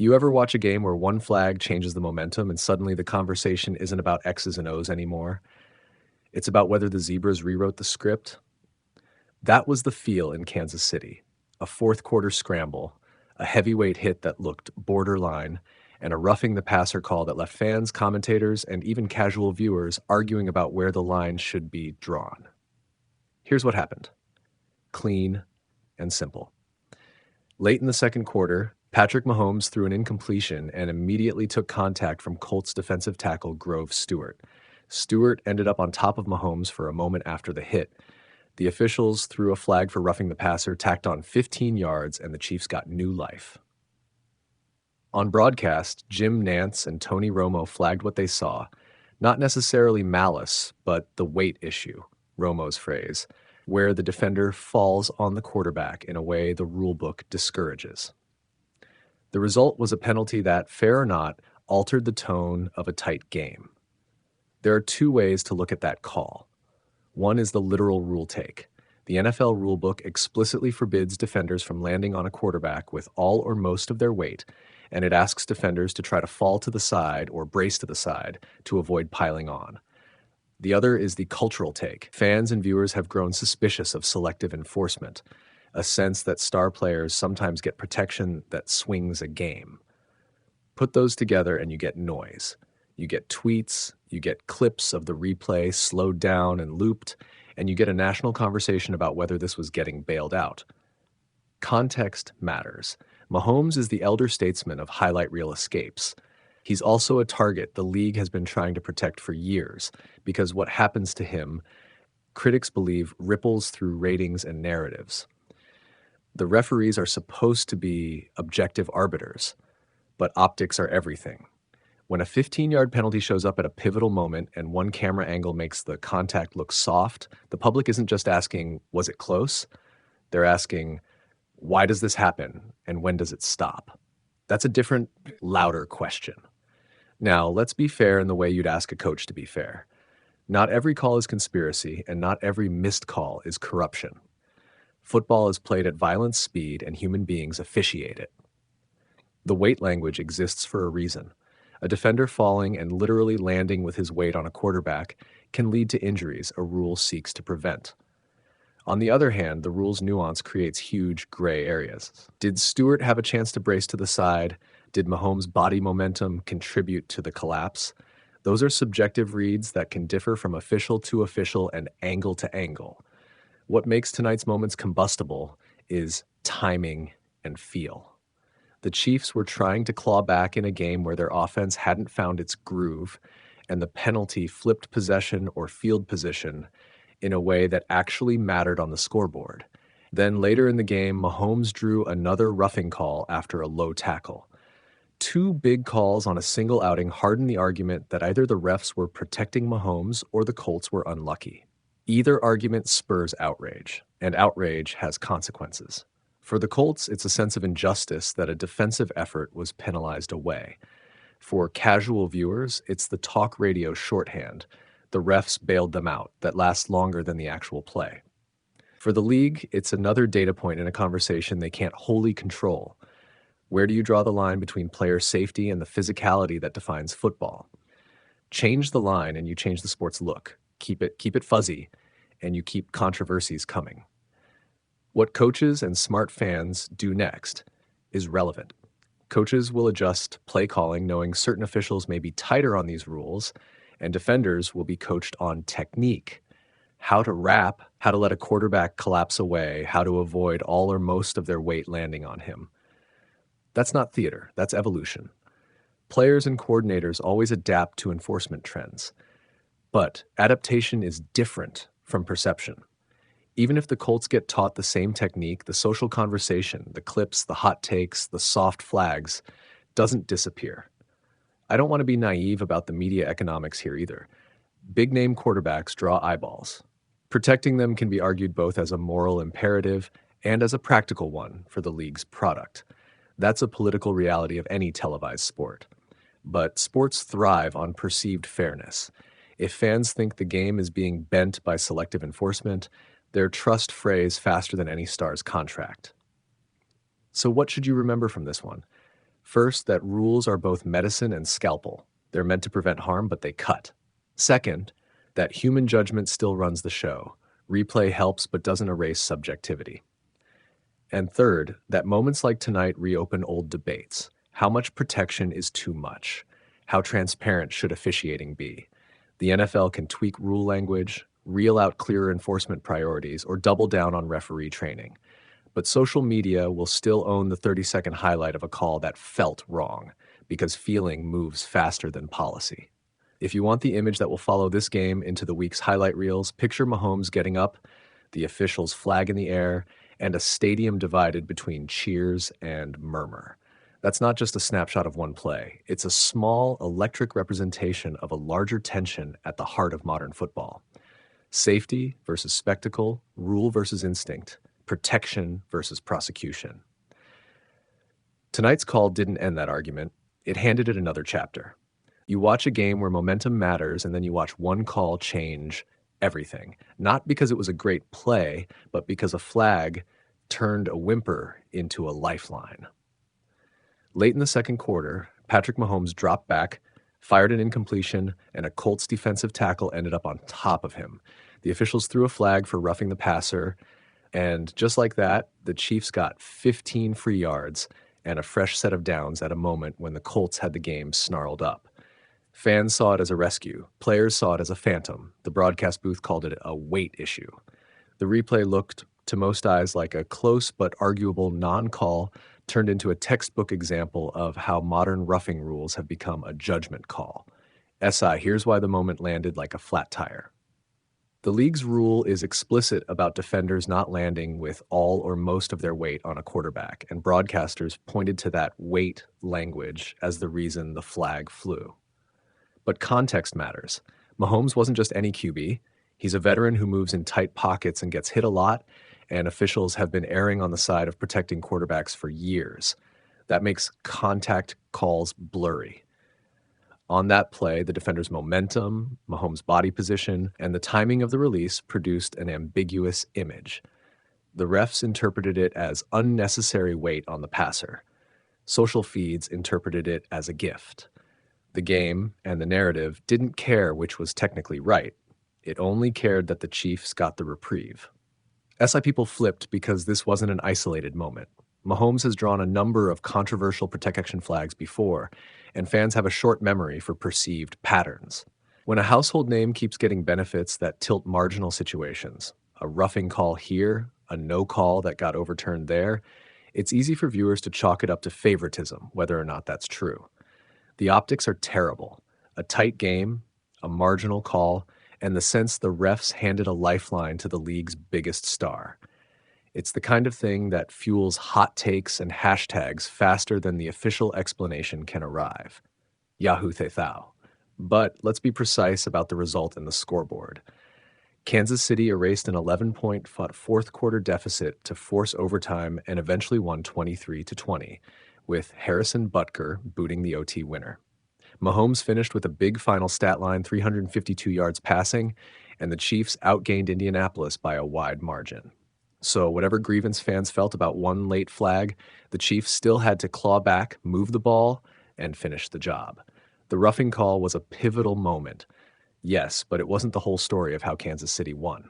You ever watch a game where one flag changes the momentum and suddenly the conversation isn't about X's and O's anymore? It's about whether the Zebras rewrote the script? That was the feel in Kansas City. A fourth quarter scramble, a heavyweight hit that looked borderline, and a roughing the passer call that left fans, commentators, and even casual viewers arguing about where the line should be drawn. Here's what happened. Clean and simple. Late in the second quarter, Patrick Mahomes threw an incompletion and immediately took contact from Colts defensive tackle Grover Stewart. Stewart ended up on top of Mahomes for a moment after the hit. The officials threw a flag for roughing the passer, tacked on 15 yards, and the Chiefs got new life. On broadcast, Jim Nantz and Tony Romo flagged what they saw, not necessarily malice, but the weight issue, Romo's phrase, where the defender falls on the quarterback in a way the rulebook discourages. The result was a penalty that, fair or not, altered the tone of a tight game. There are two ways to look at that call. One is the literal rule take. The NFL rulebook explicitly forbids defenders from landing on a quarterback with all or most of their weight, and it asks defenders to try to fall to the side or brace to the side to avoid piling on. The other is the cultural take. Fans and viewers have grown suspicious of selective enforcement, a sense that star players sometimes get protection that swings a game. Put those together and you get noise. You get tweets, you get clips of the replay slowed down and looped, and you get a national conversation about whether this was getting bailed out. Context matters. Mahomes is the elder statesman of highlight reel escapes. He's also a target the league has been trying to protect for years, because what happens to him, critics believe, ripples through ratings and narratives. The referees are supposed to be objective arbiters, but optics are everything. When a 15-yard penalty shows up at a pivotal moment and one camera angle makes the contact look soft, the public isn't just asking, was it close? They're asking, why does this happen and when does it stop? That's a different, louder question. Now, let's be fair in the way you'd ask a coach to be fair. Not every call is conspiracy, and not every missed call is corruption. Football is played at violent speed, and human beings officiate it. The weight language exists for a reason. A defender falling and literally landing with his weight on a quarterback can lead to injuries a rule seeks to prevent. On the other hand, the rule's nuance creates huge gray areas. Did Stewart have a chance to brace to the side? Did Mahomes' body momentum contribute to the collapse? Those are subjective reads that can differ from official to official and angle to angle. What makes tonight's moments combustible is timing and feel. The Chiefs were trying to claw back in a game where their offense hadn't found its groove, and the penalty flipped possession or field position in a way that actually mattered on the scoreboard. Then later in the game, Mahomes drew another roughing call after a low tackle. Two big calls on a single outing hardened the argument that either the refs were protecting Mahomes or the Colts were unlucky. Either argument spurs outrage, and outrage has consequences. For the Colts, it's a sense of injustice that a defensive effort was penalized away. For casual viewers, it's the talk radio shorthand. The refs bailed them out that lasts longer than the actual play. For the league, it's another data point in a conversation they can't wholly control. Where do you draw the line between player safety and the physicality that defines football? Change the line and you change the sport's look. Keep it fuzzy, and you keep controversies coming. What coaches and smart fans do next is relevant. Coaches will adjust play calling knowing certain officials may be tighter on these rules, and defenders will be coached on technique. How to wrap, how to let a quarterback collapse away, how to avoid all or most of their weight landing on him. That's not theater, that's evolution. Players and coordinators always adapt to enforcement trends. But adaptation is different from perception. Even if the Colts get taught the same technique, the social conversation, the clips, the hot takes, the soft flags, doesn't disappear. I don't want to be naive about the media economics here either. Big-name quarterbacks draw eyeballs. Protecting them can be argued both as a moral imperative and as a practical one for the league's product. That's a political reality of any televised sport. But sports thrive on perceived fairness. If fans think the game is being bent by selective enforcement, their trust frays faster than any star's contract. So what should you remember from this one? First, that rules are both medicine and scalpel. They're meant to prevent harm, but they cut. Second, that human judgment still runs the show. Replay helps, but doesn't erase subjectivity. And third, that moments like tonight reopen old debates. How much protection is too much? How transparent should officiating be? The NFL can tweak rule language, reel out clearer enforcement priorities, or double down on referee training. But social media will still own the 30-second highlight of a call that felt wrong, because feeling moves faster than policy. If you want the image that will follow this game into the week's highlight reels, picture Mahomes getting up, the official's flag in the air, and a stadium divided between cheers and murmur. That's not just a snapshot of one play. It's a small, electric representation of a larger tension at the heart of modern football. Safety versus spectacle, rule versus instinct, protection versus prosecution. Tonight's call didn't end that argument. It handed it another chapter. You watch a game where momentum matters, and then you watch one call change everything. Not because it was a great play, but because a flag turned a whimper into a lifeline. Late in the second quarter, Patrick Mahomes dropped back, fired an incompletion, and a Colts defensive tackle ended up on top of him. The officials threw a flag for roughing the passer, and just like that, the Chiefs got 15 free yards and a fresh set of downs at a moment when the Colts had the game snarled up. Fans saw it as a rescue. Players saw it as a phantom. The broadcast booth called it a weight issue. The replay looked, to most eyes, like a close but arguable non-call turned into a textbook example of how modern roughing rules have become a judgment call. SI, here's why the moment landed like a flat tire. The league's rule is explicit about defenders not landing with all or most of their weight on a quarterback, and broadcasters pointed to that weight language as the reason the flag flew. But context matters. Mahomes wasn't just any QB. He's a veteran who moves in tight pockets and gets hit a lot, and officials have been erring on the side of protecting quarterbacks for years. That makes contact calls blurry. On that play, the defender's momentum, Mahomes' body position, and the timing of the release produced an ambiguous image. The refs interpreted it as unnecessary weight on the passer. Social feeds interpreted it as a gift. The game and the narrative didn't care which was technically right. It only cared that the Chiefs got the reprieve. SI people flipped because this wasn't an isolated moment. Mahomes has drawn a number of controversial protection flags before, and fans have a short memory for perceived patterns. When a household name keeps getting benefits that tilt marginal situations, a roughing call here, a no call that got overturned there, it's easy for viewers to chalk it up to favoritism, whether or not that's true. The optics are terrible. A tight game, a marginal call, and the sense the refs handed a lifeline to the league's biggest star. It's the kind of thing that fuels hot takes and hashtags faster than the official explanation can arrive. Yahoo Thethau. But let's be precise about the result in the scoreboard. Kansas City erased an 11-point fourth quarter deficit to force overtime and eventually won 23-20, with Harrison Butker booting the OT winner. Mahomes finished with a big final stat line, 352 yards passing, and the Chiefs outgained Indianapolis by a wide margin. So whatever grievance fans felt about one late flag, the Chiefs still had to claw back, move the ball, and finish the job. The roughing call was a pivotal moment. Yes, but it wasn't the whole story of how Kansas City won.